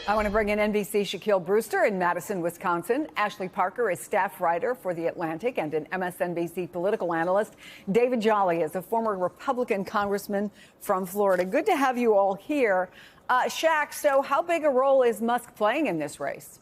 I want to bring in NBC Shaquille Brewster in Madison, Wisconsin. Ashley Parker is staff writer for The Atlantic and an MSNBC political analyst. David Jolly is a former Republican congressman from Florida. Good to have you all here. Shaq, so how big a role is Musk playing in this race?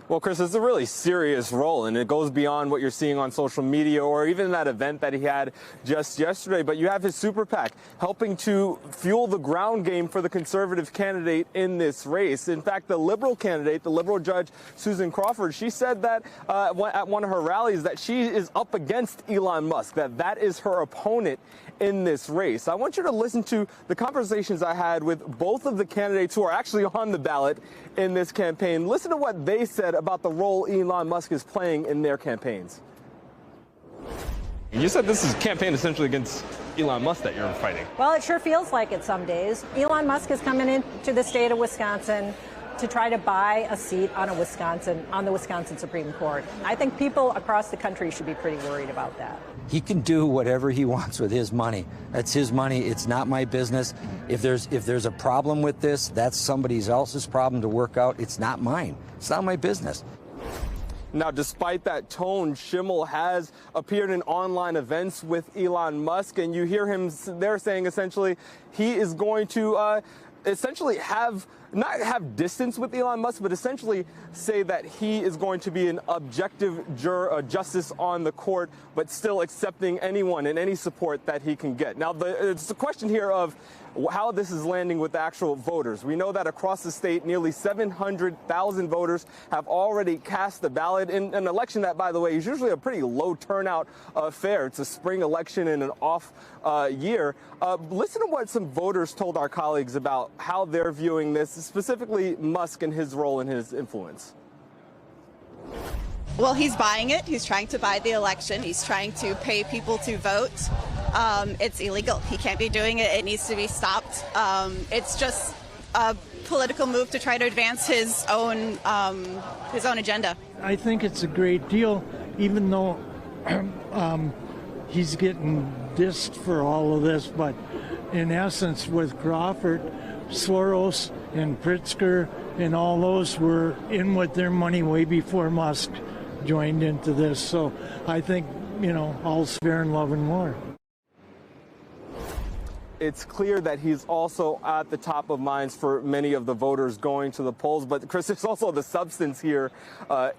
Well, Chris, it's a really serious role, and it goes beyond what you're seeing on social media or even that event that he had just yesterday. But you have his super PAC helping to fuel the ground game for the conservative candidate in this race. In fact, the liberal candidate, the liberal judge, Susan Crawford, she said that at one of her rallies that she is up against Elon Musk, that is her opponent in this race. I want you to listen to the conversations I had with both of the candidates who are actually on the ballot in this campaign. Listen to what they said about the role Elon Musk is playing in their campaigns. You said this is a campaign essentially against Elon Musk that you're fighting. Well, it sure feels like it some days. Elon Musk is coming into the state of Wisconsin to try to buy a seat on the Wisconsin Supreme Court. I think people across the country should be pretty worried about that. He can do whatever he wants with his money. That's his money. It's not my business. If there's a problem with this, that's somebody else's problem to work out. It's not mine. It's not my business. Now, despite that tone, Schimmel has appeared in online events with Elon Musk, and you hear him there saying essentially he is going to essentially not have distance with Elon Musk, but essentially say that he is going to be an objective justice on the court, but still accepting anyone and any support that he can get. Now, it's the question here of how this is landing with the actual voters. We know that across the state, nearly 700,000 voters have already cast the ballot in an election that, by the way, is usually a pretty low turnout affair. It's a spring election in an off year. Listen to what some voters told our colleagues about how they're viewing this, specifically Musk and his role and his influence. Well, he's buying it. He's trying to buy the election. He's trying to pay people to vote. It's illegal. He can't be doing it. It needs to be stopped. It's just a political move to try to advance his own agenda. I think it's a great deal, even though he's getting dissed for all of this. But in essence, with Crawford, Soros and Pritzker and all those were in with their money way before Musk joined into this. So I think, all's fair in love and war. It's clear that he's also at the top of minds for many of the voters going to the polls. But, Chris, there's also the substance here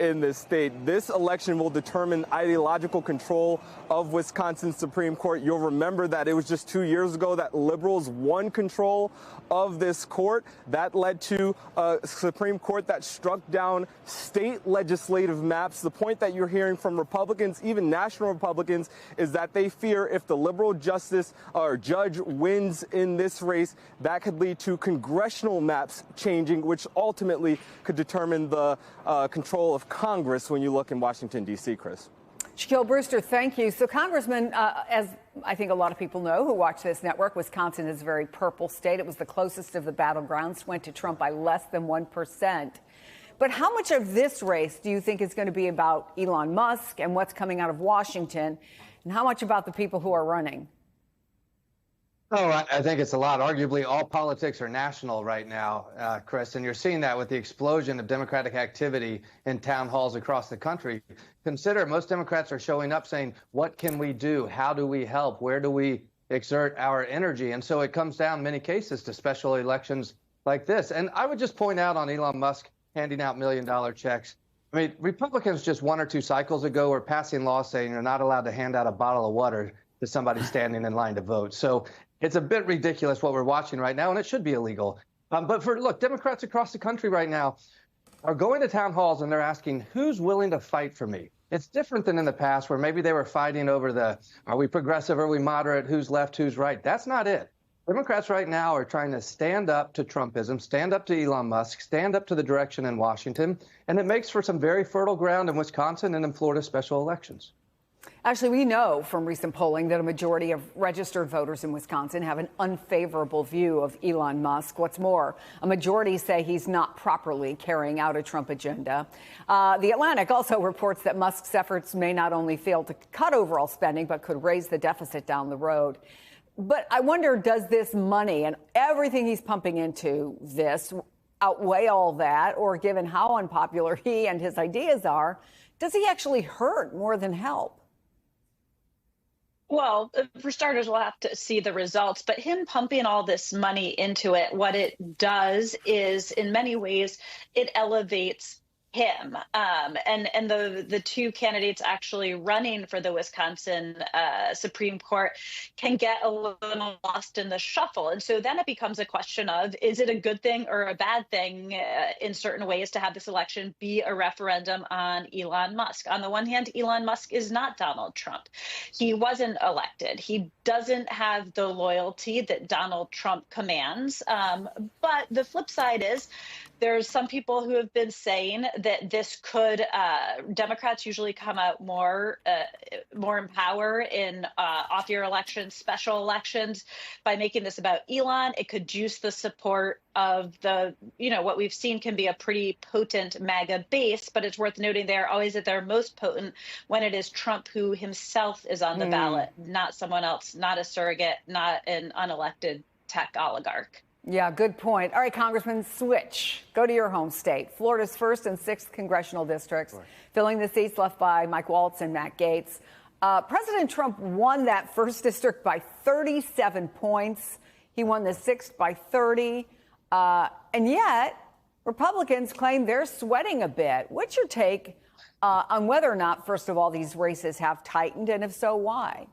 in this state. This election will determine ideological control of Wisconsin Supreme Court. You'll remember that it was just 2 years ago that liberals won control of this court. That led to a Supreme Court that struck down state legislative maps. The point that you're hearing from Republicans, even national Republicans, is that they fear if the liberal justice or judge wins in this race, that could lead to congressional maps changing, which ultimately could determine the control of Congress when you look in Washington, D.C., Chris. Shaquille Brewster, thank you. So, Congressman, as I think a lot of people know who watch this network, Wisconsin is a very purple state. It was the closest of the battlegrounds, went to Trump by less than 1%. But how much of this race do you think is going to be about Elon Musk and what's coming out of Washington, and how much about the people who are running? Oh, I think it's a lot. Arguably, all politics are national right now, Chris, and you're seeing that with the explosion of Democratic activity in town halls across the country. Consider most Democrats are showing up saying, what can we do? How do we help? Where do we exert our energy? And so it comes down in many cases to special elections like this. And I would just point out on Elon Musk handing out $1 million checks. I mean, Republicans just 1 or 2 cycles ago were passing laws saying you're not allowed to hand out a bottle of water to somebody standing in line to vote. So it's a bit ridiculous what we're watching right now, and it should be illegal. But look, Democrats across the country right now are going to town halls and they're asking, who's willing to fight for me? It's different than in the past where maybe they were fighting over are we progressive, are we moderate, who's left, who's right? That's not it. Democrats right now are trying to stand up to Trumpism, stand up to Elon Musk, stand up to the direction in Washington, and it makes for some very fertile ground in Wisconsin and in Florida special elections. Actually, we know from recent polling that a majority of registered voters in Wisconsin have an unfavorable view of Elon Musk. What's more, a majority say he's not properly carrying out a Trump agenda. The Atlantic also reports that Musk's efforts may not only fail to cut overall spending, but could raise the deficit down the road. But I wonder, does this money and everything he's pumping into this, outweigh all that, or given how unpopular he and his ideas are, does he actually hurt more than help? Well, for starters, we'll have to see the results. But him pumping all this money into it, what it does is, in many ways, it elevates him. And the two candidates actually running for the Wisconsin Supreme Court can get a little lost in the shuffle. And so then it becomes a question of, is it a good thing or a bad thing in certain ways to have this election be a referendum on Elon Musk? On the one hand, Elon Musk is not Donald Trump. He wasn't elected. He doesn't have the loyalty that Donald Trump commands. But the flip side is, there's some people who have been saying that this could, Democrats usually come out more in power in off-year elections, special elections, by making this about Elon. It could juice the support of what we've seen can be a pretty potent MAGA base, but it's worth noting they're always at their most potent when it is Trump who himself is on the ballot, not someone else, not a surrogate, not an unelected tech oligarch. Yeah, good point. All right, Congressman, switch. Go to your home state. Florida's 1st and 6th congressional districts, filling the seats left by Mike Waltz and Matt Gaetz. President Trump won that 1st district by 37 points. He won the 6th by 30. And yet, Republicans claim they're sweating a bit. What's your take on whether or not, first of all, these races have tightened, and if so, why?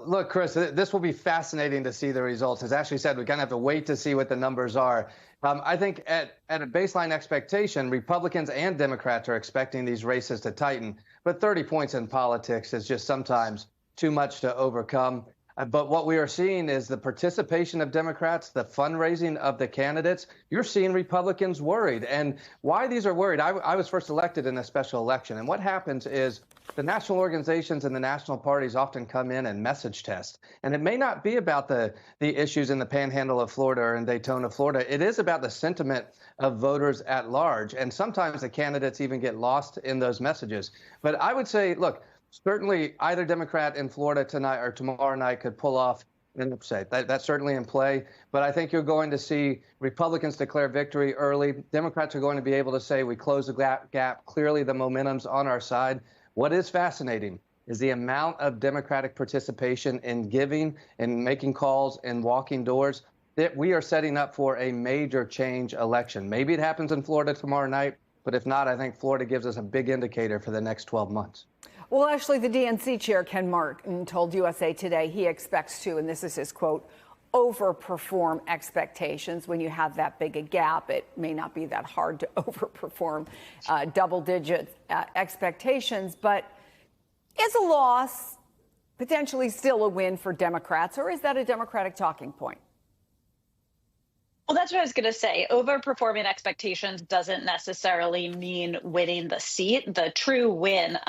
Look, Chris, this will be fascinating to see the results. As Ashley said, we kind of have to wait to see what the numbers are. I think at a baseline expectation, Republicans and Democrats are expecting these races to tighten. But 30 points in politics is just sometimes too much to overcome. But what we are seeing is the participation of Democrats, the fundraising of the candidates. You're seeing Republicans worried. And why these are worried, I was first elected in a special election. And what happens is the national organizations and the national parties often come in and message test. And it may not be about the issues in the panhandle of Florida or in Daytona, Florida. It is about the sentiment of voters at large. And sometimes the candidates even get lost in those messages. But I would say, look, certainly either Democrat in Florida tonight or tomorrow night could pull off an upset. That's certainly in play. But I think you're going to see Republicans declare victory early. Democrats are going to be able to say we close the gap. Clearly, the momentum's on our side. What is fascinating is the amount of Democratic participation in giving and making calls and walking doors. That we are setting up for a major change election. Maybe it happens in Florida tomorrow night, but if not, I think Florida gives us a big indicator for the next 12 months. Well, actually, the DNC chair, Ken Martin, told USA Today he expects to, and this is his quote, overperform expectations. When you have that big a gap, it may not be that hard to overperform double-digit expectations. But is a loss potentially still a win for Democrats, or is that a Democratic talking point? Well, that's what I was going to say. Overperforming expectations doesn't necessarily mean winning the seat. The true win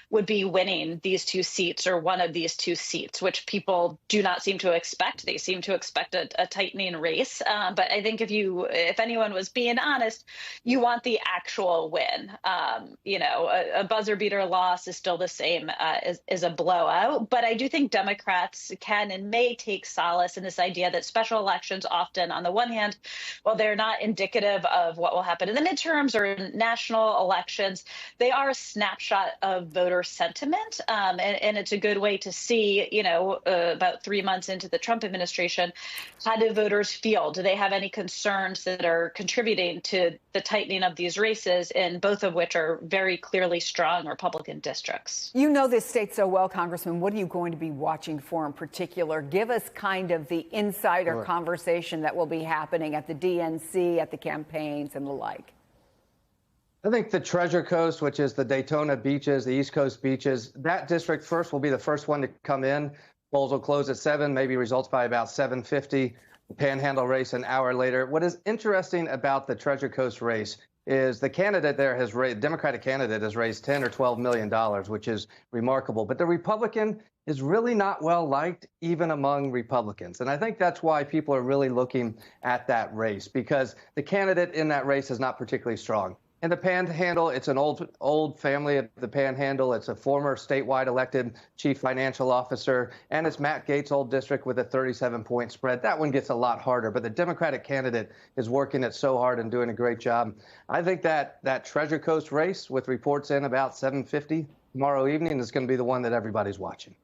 would be winning these two seats or one of these two seats, which people do not seem to expect. They seem to expect a tightening race. But I think if anyone was being honest, you want the actual win. A buzzer beater loss is still the same as a blowout. But I do think Democrats can and may take solace in this idea that special elections often, on the one hand, while they're not indicative of what will happen in the midterms or in national elections, they are a snapshot of voter sentiment. And it's a good way to see, about 3 months into the Trump administration, how do voters feel? Do they have any concerns that are contributing to the tightening of these races, and both of which are very clearly strong Republican districts? You know this state so well, Congressman. What are you going to be watching for in particular? Give us kind of the insider conversation that will be happening at the DNC, at the campaigns, and the like. I think the Treasure Coast, which is the Daytona beaches, the East Coast beaches, that district first will be the first one to come in. Polls will close at 7, maybe results by about 7:50. Panhandle race an hour later. What is interesting about the Treasure Coast race is the candidate there has raised, Democratic candidate has raised $10 or $12 million, which is remarkable. But the Republican is really not well liked even among Republicans. And I think that's why people are really looking at that race, because the candidate in that race is not particularly strong. In the Panhandle, it's an old family of the Panhandle. It's a former statewide elected chief financial officer, and it's Matt Gaetz' old district with a 37-point spread. That one gets a lot harder, but the Democratic candidate is working it so hard and doing a great job. I think that Treasure Coast race, with reports in about 7:50 tomorrow evening, is going to be the one that everybody's watching.